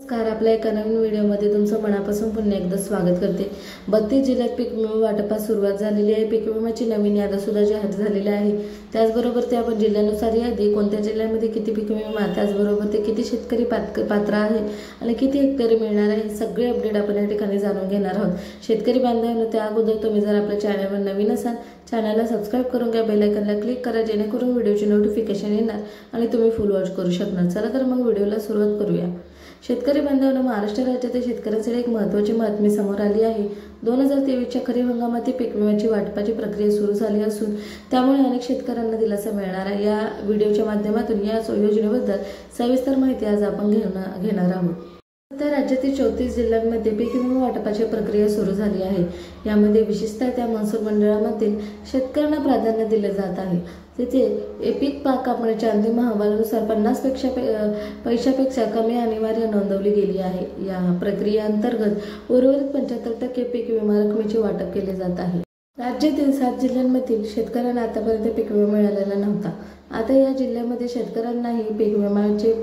नमस्कार, आपल्या एका नवीन व्हिडिओमध्ये तुमचं मनापासून पुन्हा एकदा स्वागत करते। 32 जिल्ह्यात पीक विमा वाटपास सुरुवात झालेली आहे। पीक विम्याची नवीन यादी सुद्धा जाहीर झालेली आहे। त्याचबरोबर ते आपण जिल्ह्यानुसार यादी कोणत्या जिल्ह्यामध्ये किती पीक विमा, त्याचबरोबर ते किती शेतकरी पात्र आहे आणि किती हेक्टरी मिळणार आहे, सगळे अपडेट आपण या ठिकाणी जाणून घेणार आहोत। शेतकरी बांधवांनो, त्या अगोदर तुम्ही जर आपल्या चॅनलवर नवीन असाल, चॅनलला सबस्क्राइब करून घ्या, बेल आयकॉनला क्लिक करा, जेणेकरून व्हिडिओची नोटिफिकेशन येणार आणि तुम्ही फुल वॉच करू शकणार। चला तर मग व्हिडिओला सुरुवात करूया। शेतकरी बांधवांनो, महाराष्ट्र राज्यातील शेतकऱ्यांसाठी एक महत्त्वाची बातमी समोर आली आहे। 2023च्या खरीप हंगामातील पीक विम्याची वाटपाची प्रक्रिया सुरू झाली असून त्यामुळे अनेक शेतकऱ्यांना दिलासा मिळणार आहे। या व्हिडिओच्या माध्यमातून या योजनेबद्दल सविस्तर माहिती आज आपण घेणार आहोत। सध्या राज्यातील 34 जिल्ह्यांमध्ये पीक विमा वाटपाची प्रक्रिया सुरू झाली आहे। यामध्ये विशेषतः त्या महसूल मंडळांमधील शेतकऱ्यांना प्राधान्य दिले जात आहे। तिथे पीक कापणीच्या अंतिम अहवालानुसार 50 पैशापेक्षा कमी अनिवार्य नोंदवली गेली आहे। या प्रक्रियेअंतर्गत उर्वरित 75% पीक विमा रकमेचे वाटप केले जात आहे। राज्यातील 7 जिल्ह्यांमधील शेतकऱ्यांना आतापर्यंत पीक विमा मिळालेला नव्हता। आता या जिल्ह्यामध्ये शेतकऱ्यांनाही पीक विम्याचे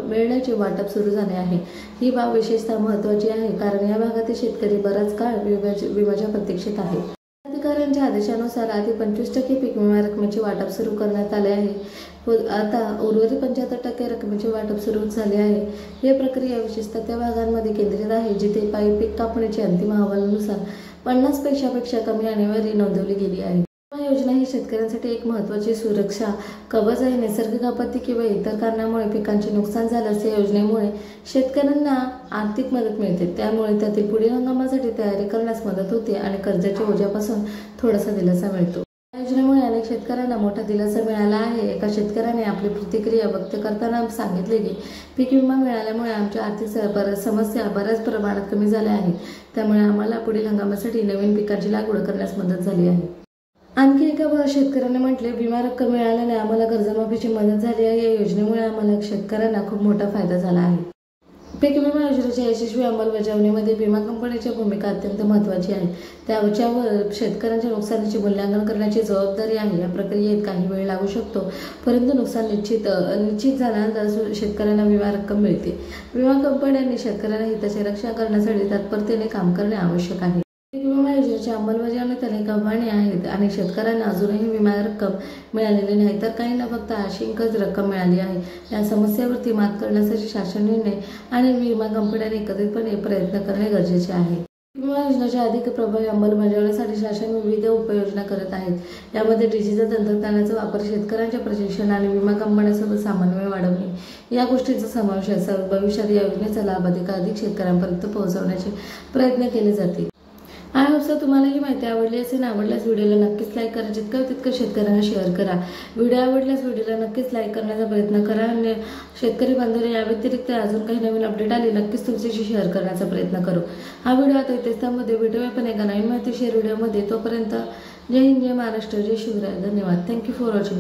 मिळण्याचे वाटप सुरू झाले आहे। ही बाब विशेषतः महत्त्वाची आहे, कारण या भागातील शेतकरी बराच काळ विम्याच्या प्रतीक्षेत आहेत। अधिकाऱ्यांच्या आदेशानुसार आधी 25% पीक विमा रकमेचे वाटप सुरू करण्यात आले आहे। आता उर्वरित 75% रकमेचे वाटप सुरू झाले आहे। ही प्रक्रिया विशेषतः त्या भागांमध्ये केंद्रित आहे जिथे पीक कापणीच्या अंतिम अहवालानुसार 50 पैशापेक्षा कमी अनिवार्य नोंदवली गेली आहे। विमा योजना ही शेतकऱ्यांसाठी एक महत्त्वाची सुरक्षा कवच आहे। नैसर्गिक आपत्ती किंवा इतर कारणामुळे पिकांचे नुकसान झाल्यास या योजनेमुळे शेतकऱ्यांना आर्थिक मदत मिळते। त्यामुळे त्यातील पुढील हंगामासाठी तयारी करण्यास मदत होते आणि कर्जाच्या ओझ्यापासून थोडासा दिलासा मिळतो। या योजनेमुळे अनेक शेतकऱ्यांना मोठा दिलासा मिळाला आहे। एका शेतकऱ्याने आपली प्रतिक्रिया व्यक्त करताना सांगितले की पीक विमा मिळाल्यामुळे आमच्या आर्थिक समस्या बऱ्याच प्रमाणात कमी झाल्या आहेत। त्यामुळे आम्हाला पुढील हंगामासाठी नवीन पिकांची लागवड करण्यास मदत झाली आहे। आणखी एका शेतकऱ्याने म्हटले, विमा रक्कम मिळाल्याने आम्हाला कर्जमाफीची मदत झाली आहे। या योजनेमुळे आम्हाला शेतकऱ्यांना खूप मोठा फायदा झाला आहे। पीक विमा योजनेच्या यशस्वी अंमलबजावणीमध्ये विमा कंपनीची भूमिका अत्यंत महत्त्वाची आहे। त्याच्यावर शेतकऱ्यांच्या नुकसानीचे मूल्यांकन करण्याची जबाबदारी आहे। या प्रक्रियेत काही वेळ लागू शकतो, परंतु नुकसान निश्चित झाल्यानंतर शेतकऱ्यांना विमा रक्कम मिळते। विमा कंपन्यांनी शेतकऱ्यांना हिताची रक्षा करण्यासाठी तत्परतेने काम करणे आवश्यक आहे। पीक विमा योजनेच्या अंमलबजावणीत अनेक आव्हाने आहेत आणि शेतकऱ्यांना अजूनही विमा रक्कम मिळालेली नाही, तर काहींना फक्त आंशिकच रक्कम मिळाली आहे। या समस्येवरती मात करण्यासाठी शासन निर्णय आणि विमा कंपन्यांनी एकत्रितपणे प्रयत्न करणे गरजेचे आहे। विमा योजनेच्या अधिक प्रभावी अंमलबजावणीसाठी शासन विविध उपाययोजना करत आहेत। यामध्ये डिजिटल तंत्रज्ञानाचा वापर, शेतकऱ्यांचे प्रशिक्षण आणि विमा कंपन्यांसोबत समन्वय वाढवणे या गोष्टींचा समावेश आहे। भविष्यात या योजनेचा लाभ अधिकाधिक शेतकऱ्यांपर्यंत पोहोचवण्याचे प्रयत्न केले जातील। आय होप सो तुम्हाला ही माहिती आवडली असेल। आवडल्यास व्हिडिओला नक्कीच लाईक करा, जितकं तितकं शेतकऱ्यांना शेअर करा। व्हिडिओ आवडल्यास व्हिडिओला नक्कीच लाईक करण्याचा प्रयत्न करा आणि शेतकरी बांधवांनो, या व्यतिरिक्त अजून काही नवीन अपडेट आले नक्कीच तुमच्याशी शेअर करण्याचा प्रयत्न करू। हा व्हिडिओ आता इथेच त्यामध्ये भेटूया पण एका नवीन माहिती शेअर व्हिडिओमध्ये। तोपर्यंत जय हिंद, जय महाराष्ट्र, जय शिवराय, धन्यवाद। Thank you for watching.